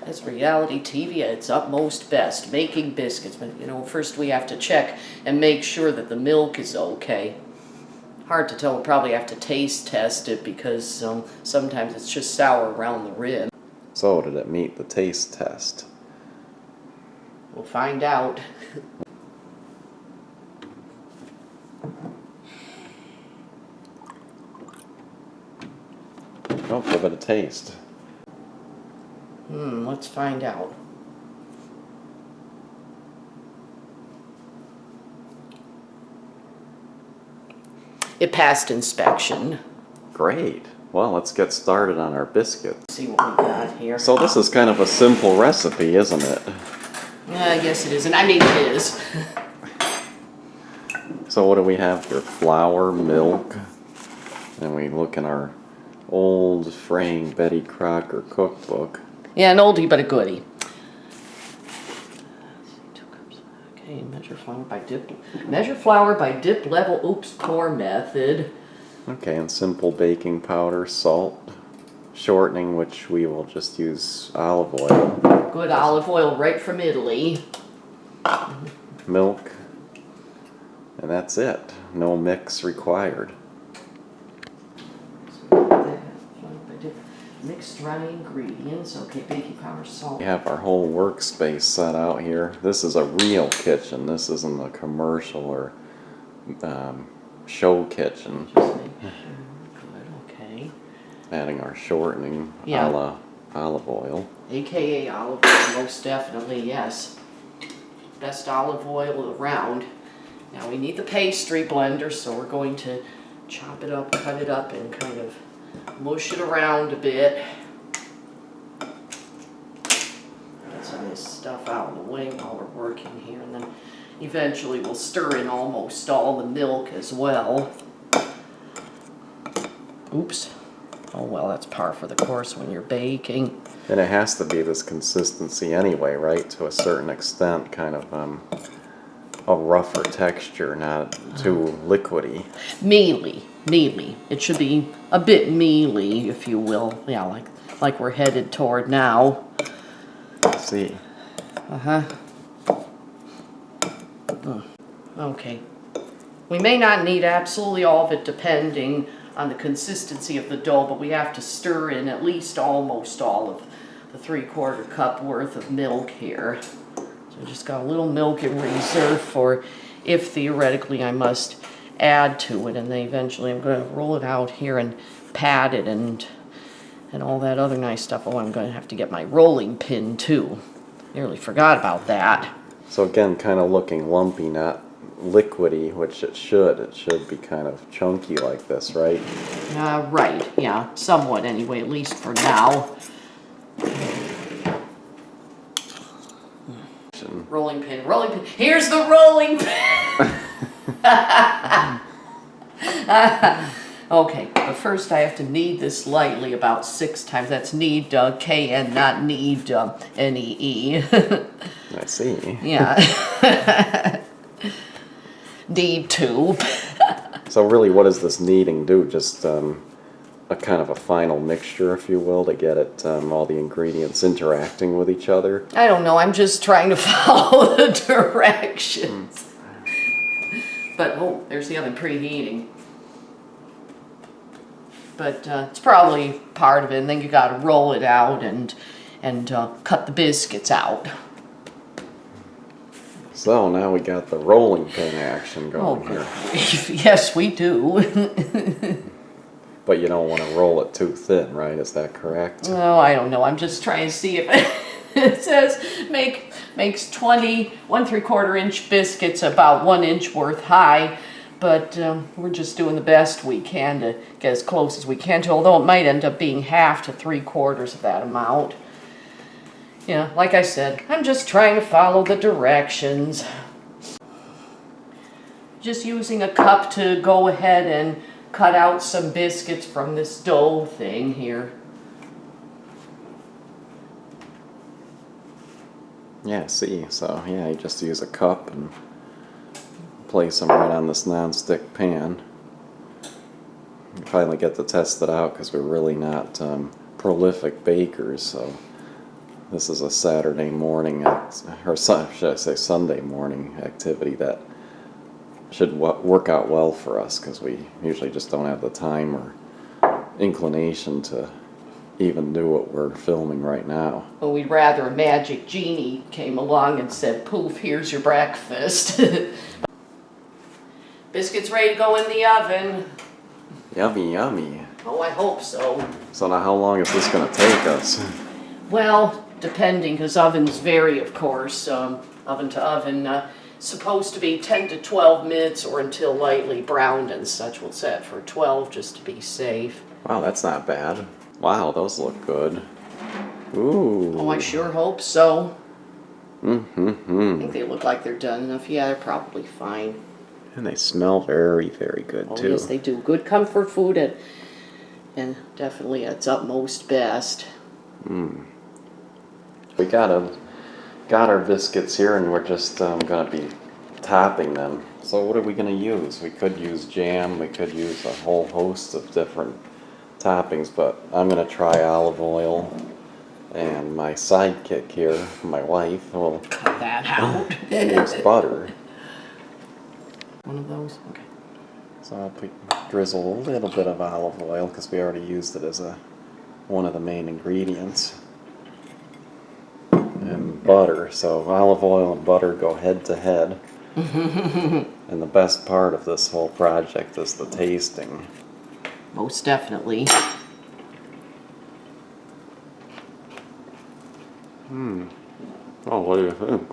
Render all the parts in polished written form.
As reality TV at its utmost best, making biscuits. But, you know, first we have to check and make sure that the milk is okay. Hard to tell, we'll probably have to taste test it because sometimes it's just sour around the rim. So, did it meet the taste test? We'll find out. Oh, give it a taste. Let's find out. It passed inspection. Great. Well, let's get started on our biscuit. See what we got here. So this is kind of a simple recipe, isn't it? Yes, it isn't. I mean, it is. So what do we have here? Flour, milk, and we look in our old fraying Betty Crocker cookbook. Yeah, an oldie but a goodie. 2 cups. Okay, measure flour by dip level. Oops, pour method. Okay, and simple baking powder, salt, shortening, which we will just use olive oil. Good olive oil right from Italy. Milk, and that's it. No mix required. Mixed dry ingredients. Okay, baking powder, salt. We have our whole workspace set out here. This is a real kitchen. This isn't a commercial or show kitchen. Just make sure. Good, okay. Adding our shortening Yeah. a la olive oil. AKA olive oil, most definitely, yes. Best olive oil around. Now we need the pastry blender, so we're going to chop it up, cut it up, and kind of mush it around a bit. Get some of this stuff out of the way while we're working here, and then eventually we'll stir in almost all the milk as well. Oops. Oh well, that's par for the course when you're baking. And it has to be this consistency anyway, right? To a certain extent, kind of a rougher texture, not too liquidy. Mealy. It should be a bit mealy, if you will. Yeah, like we're headed toward now. Let's see. Okay. We may not need absolutely all of it depending on the consistency of the dough, but we have to stir in at least almost all of the 3/4 cup worth of milk here. So I just got a little milk in reserve for if theoretically I must add to it, and then eventually I'm going to roll it out here and pat it and all that other nice stuff. Oh, I'm going to have to get my rolling pin too. Nearly forgot about that. So again, kind of looking lumpy, not liquidy, which it should. It should be kind of chunky like this, right? Right, yeah, somewhat anyway, at least for now. Rolling pin. Here's the rolling pin! Okay, but first I have to knead this lightly about 6 times. That's knead K-N, not knead N-E-E. I see. Yeah. Knead tube. So really, what does this kneading do? Just a kind of a final mixture, if you will, to get it all the ingredients interacting with each other? I don't know, I'm just trying to follow the directions. But, oh, there's the oven preheating. But it's probably part of it, and then you gotta roll it out and cut the biscuits out. So now we got the rolling pin action going here. Yes, we do. But you don't want to roll it too thin, right? Is that correct? Oh, I don't know. I'm just trying to see if it says makes 1 3/4 inch biscuits about 1 inch worth high. But we're just doing the best we can to get as close as we can to, although it might end up being half to 3/4 of that amount. Yeah, like I said, I'm just trying to follow the directions. Just using a cup to go ahead and cut out some biscuits from this dough thing here. Yeah, see, so yeah, you just use a cup and place them right on this non-stick pan. You finally get to test it out because we're really not prolific bakers, so this is a Saturday morning, should I say Sunday morning activity that should work out well for us because we usually just don't have the time or inclination to even do what we're filming right now. Well, we'd rather a magic genie came along and said, poof, here's your breakfast. Biscuits ready to go in the oven. Yummy, yummy. Oh, I hope so. So now how long is this going to take us? Well, depending, because ovens vary, of course, oven to oven. Supposed to be 10 to 12 minutes or until lightly browned and such. We'll set for 12 just to be safe. Wow, that's not bad. Wow, those look good. Ooh. Oh, I sure hope so. I Mm-hmm. think they look like they're done enough. Yeah, they're probably fine. And they smell very, very good, Oh, too. yes, they do. Good comfort food and definitely at its utmost best. We got our biscuits here, and we're just gonna be topping them. So what are we gonna use? We could use jam, we could use a whole host of different toppings, but I'm gonna try olive oil, and my sidekick here, my wife, will Cut that out. use butter. One of those? Okay. So I'll drizzle a little bit of olive oil because we already used it as one of the main ingredients. And butter, so olive oil and butter go head to head. And the best part of this whole project is the tasting. Most definitely. Oh, what do you think?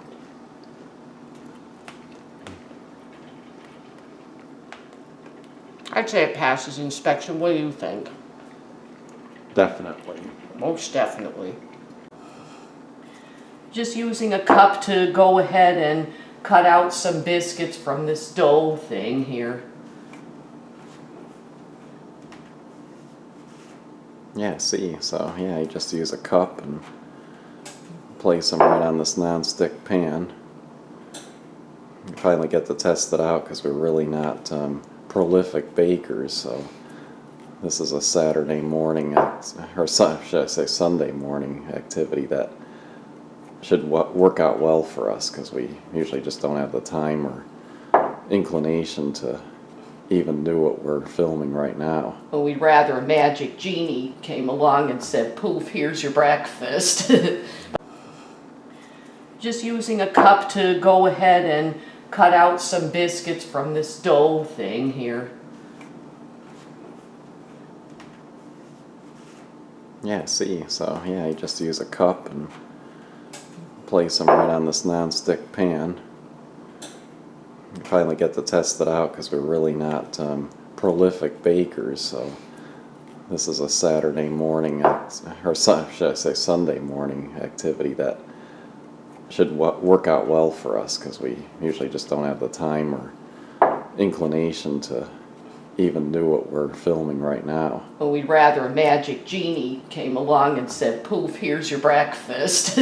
I'd say it passes inspection. What do you think? Definitely. Most definitely. Just using a cup to go ahead and cut out some biscuits from this dough thing here. Yeah, see, so yeah, you just use a cup and place them right on this non-stick pan. You finally get to test it out because we're really not prolific bakers, so this is a Saturday morning, should I say Sunday morning activity that should work out well for us because we usually just don't have the time or inclination to even do what we're filming right now. Well, we'd rather a magic genie came along and said, poof, here's your breakfast. Just using a cup to go ahead and cut out some biscuits from this dough thing here. Yeah, see, so yeah, you just use a cup and place them right on this non-stick pan. You finally get to test it out because we're really not prolific bakers, so this is a Saturday morning, should I say Sunday morning activity that should work out well for us because we usually just don't have the time or inclination to even do what we're filming right now. Well, we'd rather a magic genie came along and said, poof, here's your breakfast.